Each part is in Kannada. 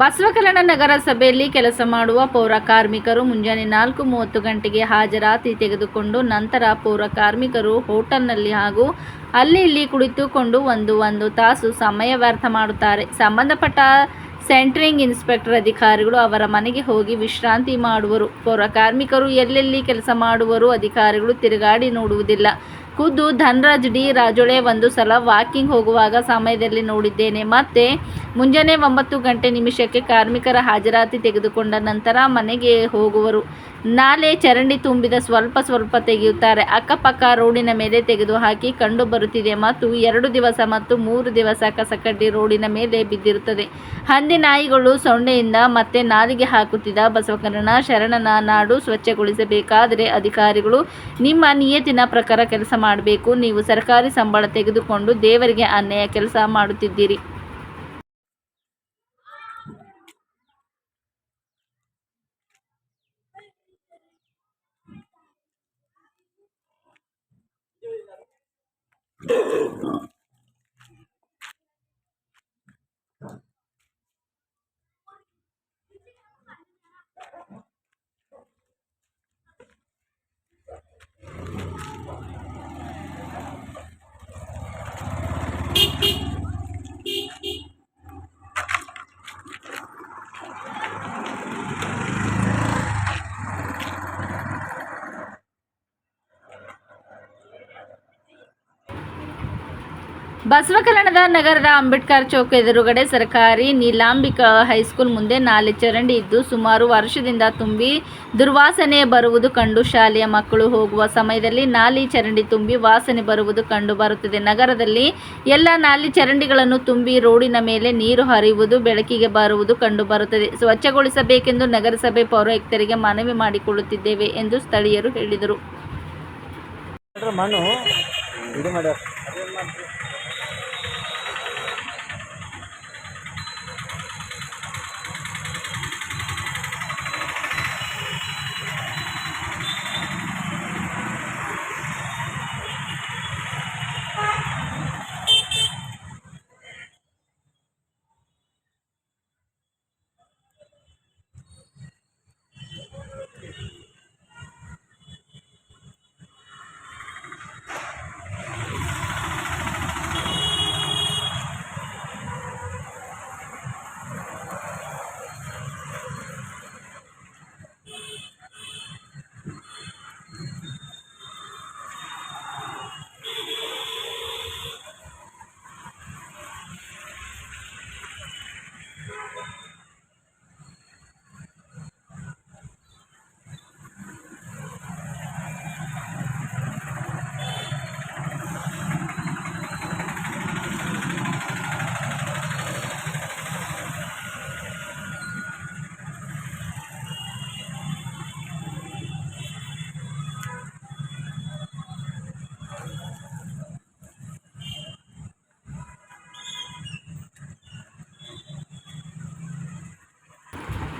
ಬಸವಕಲ್ಯಾಣ ನಗರಸಭೆಯಲ್ಲಿ ಕೆಲಸ ಮಾಡುವ ಪೌರ ಕಾರ್ಮಿಕರು ಮುಂಜಾನೆ 4:30 ಗಂಟೆಗೆ ಹಾಜರಾತಿ ತೆಗೆದುಕೊಂಡು ನಂತರ ಪೌರ ಕಾರ್ಮಿಕರು ಹೋಟೆಲ್ನಲ್ಲಿ ಹಾಗೂ ಅಲ್ಲಿ ಇಲ್ಲಿ ಕುಳಿತುಕೊಂಡು ಒಂದು ತಾಸು ಸಮಯ ವ್ಯರ್ಥ ಮಾಡುತ್ತಾರೆ. ಸಂಬಂಧಪಟ್ಟ ಸೆಂಟ್ರಿಂಗ್ ಇನ್ಸ್ಪೆಕ್ಟರ್ ಅಧಿಕಾರಿಗಳು ಅವರ ಮನೆಗೆ ಹೋಗಿ ವಿಶ್ರಾಂತಿ ಮಾಡುವರು. ಪೌರ ಕಾರ್ಮಿಕರು ಎಲ್ಲೆಲ್ಲಿ ಕೆಲಸ ಮಾಡುವರು, ಅಧಿಕಾರಿಗಳು ತಿರುಗಾಡಿ ನೋಡುವುದಿಲ್ಲ. ಖುದ್ದು ಧನರಾಜ್ ಡಿ ರಾಜೊಳೆ ಒಂದು ಸಲ ವಾಕಿಂಗ್ ಹೋಗುವಾಗ ಸಮಯದಲ್ಲಿ ನೋಡಿದ್ದೇನೆ. ಮತ್ತೆ ಮುಂಜಾನೆ 9:00 ಕಾರ್ಮಿಕರ ಹಾಜರಾತಿ ತೆಗೆದುಕೊಂಡ ನಂತರ ಮನೆಗೆ ಹೋಗುವರು. ನಾಲೆ ಚರಂಡಿ ತುಂಬಿದ ಸ್ವಲ್ಪ ತೆಗೆಯುತ್ತಾರೆ. ಅಕ್ಕಪಕ್ಕ ರೋಡಿನ ಮೇಲೆ ತೆಗೆದುಹಾಕಿ ಕಂಡು ಬರುತ್ತಿದೆ ಮತ್ತು 2 ದಿವಸ ಮತ್ತು 3 ದಿವಸ ಕಸಕಡ್ಡಿ ರೋಡಿನ ಮೇಲೆ ಬಿದ್ದಿರುತ್ತದೆ. ಹಂದಿ ನಾಯಿಗಳು ಸೊಂಡೆಯಿಂದ ಮತ್ತೆ ನಾಲಿಗೆ ಹಾಕುತ್ತಿದ್ದ ಬಸವಕಲ್ಯಾಣ ಶರಣನ ನಾಡು ಸ್ವಚ್ಛಗೊಳಿಸಬೇಕಾದರೆ ಅಧಿಕಾರಿಗಳು ನಿಮ್ಮ ನಿಯತ್ತಿನ ಪ್ರಕಾರ ಕೆಲಸ ಮಾಡಬೇಕು. ನೀವು ಸರ್ಕಾರಿ ಸಂಬಳ ತೆಗೆದುಕೊಂಡು ದೇವರಿಗೆ ಅನ್ಯಾಯ ಕೆಲಸ ಮಾಡುತ್ತಿದ್ದೀರಿ. ಬಸವಕಲ್ಯಾಣದ ನಗರದ ಅಂಬೇಡ್ಕರ್ ಚೌಕ್ ಎದುರುಗಡೆ ಸರ್ಕಾರಿ ನೀಲಾಂಬಿಕಾ ಹೈಸ್ಕೂಲ್ ಮುಂದೆ ನಾಲೆ ಚರಂಡಿ ಇದ್ದು ಸುಮಾರು ವರ್ಷದಿಂದ ತುಂಬಿ ದುರ್ವಾಸನೆ ಬರುವುದು ಕಂಡು ಶಾಲೆಯ ಮಕ್ಕಳು ಹೋಗುವ ಸಮಯದಲ್ಲಿ ನಾಲಿ ಚರಂಡಿ ತುಂಬಿ ವಾಸನೆ ಬರುವುದು ಕಂಡು ಬರುತ್ತದೆ. ನಗರದಲ್ಲಿ ಎಲ್ಲ ನಾಲಿ ಚರಂಡಿಗಳನ್ನು ತುಂಬಿ ರೋಡಿನ ಮೇಲೆ ನೀರು ಹರಿಯುವುದು ಬೆಳಕಿಗೆ ಬರುವುದು ಕಂಡು ಬರುತ್ತದೆ. ಸ್ವಚ್ಛಗೊಳಿಸಬೇಕೆಂದು ನಗರಸಭೆ ಪೌರಾಯುಕ್ತರಿಗೆ ಮನವಿ ಮಾಡಿಕೊಳ್ಳುತ್ತಿದ್ದೇವೆ ಎಂದು ಸ್ಥಳೀಯರು ಹೇಳಿದರು.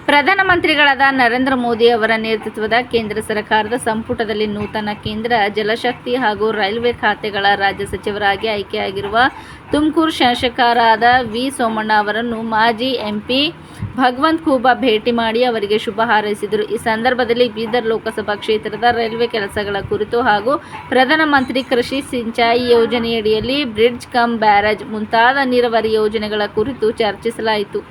ಪ್ರಧಾನಮಂತ್ರಿಗಳಾದ ನರೇಂದ್ರ ಮೋದಿ ಅವರ ನೇತೃತ್ವದ ಕೇಂದ್ರ ಸರ್ಕಾರದ ಸಂಪುಟದಲ್ಲಿ ನೂತನ ಕೇಂದ್ರ ಜಲಶಕ್ತಿ ಹಾಗೂ ರೈಲ್ವೆ ಖಾತೆಗಳ ರಾಜ್ಯ ಸಚಿವರಾಗಿ ಆಯ್ಕೆಯಾಗಿರುವ ತುಮಕೂರು ಶಾಸಕರಾದ ವಿ ಸೋಮಣ್ಣ ಅವರನ್ನು ಮಾಜಿ ಎಂಪಿ ಭಗವಂತ ಖೂಬಾ ಭೇಟಿ ಮಾಡಿ ಅವರಿಗೆ ಶುಭ ಹಾರೈಸಿದರು. ಈ ಸಂದರ್ಭದಲ್ಲಿ ಬೀದರ್ ಲೋಕಸಭಾ ಕ್ಷೇತ್ರದ ರೈಲ್ವೆ ಕೆಲಸಗಳ ಕುರಿತು ಹಾಗೂ ಪ್ರಧಾನಮಂತ್ರಿ ಕೃಷಿ ಸಿಂಚಾಯಿ ಯೋಜನೆಯಡಿಯಲ್ಲಿ ಬ್ರಿಡ್ಜ್ ಕಮ್ ಬ್ಯಾರೇಜ್ ಮುಂತಾದ ನೀರಾವರಿ ಯೋಜನೆಗಳ ಕುರಿತು ಚರ್ಚಿಸಲಾಯಿತು.